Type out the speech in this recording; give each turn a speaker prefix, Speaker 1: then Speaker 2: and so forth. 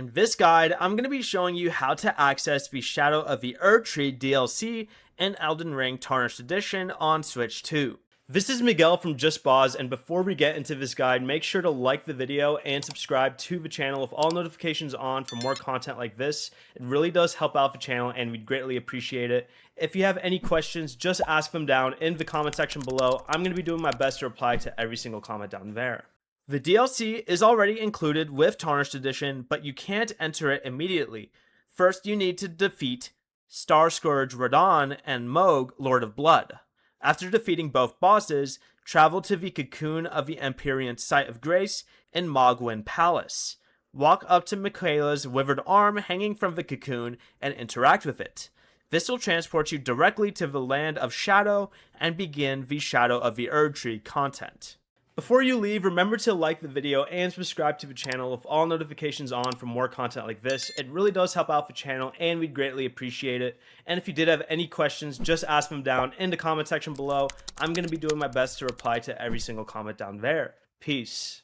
Speaker 1: In this guide, I'm going to be showing you how to access the Shadow of the Erdtree DLC in Elden Ring Tarnished Edition on Switch 2. This is Miguel from JustBOZ, and before we get into this guide, make sure to like the video and subscribe to the channel with all notifications on for more content like this. It really does help out the channel and we'd greatly appreciate it. If you have any questions, just ask them down in the comment section below. I'm going to be doing my best to reply to every single comment down there. The DLC is already included with Tarnished Edition, but you can't enter it immediately. First, you need to defeat Star Scourge Radahn and Mohg, Lord of Blood. After defeating both bosses, travel to the Cocoon of the Empyrean Site of Grace in Mohgwyn Palace. Walk up to Michaela's withered arm hanging from the cocoon and interact with it. This will transport you directly to the Land of Shadow and begin the Shadow of the Erdtree content. Before you leave, remember to like the video and subscribe to the channel with all notifications on for more content like this. It really does help out the channel and we'd greatly appreciate it. And if you did have any questions, just ask them down in the comment section below. I'm going to be doing my best to reply to every single comment down there. Peace.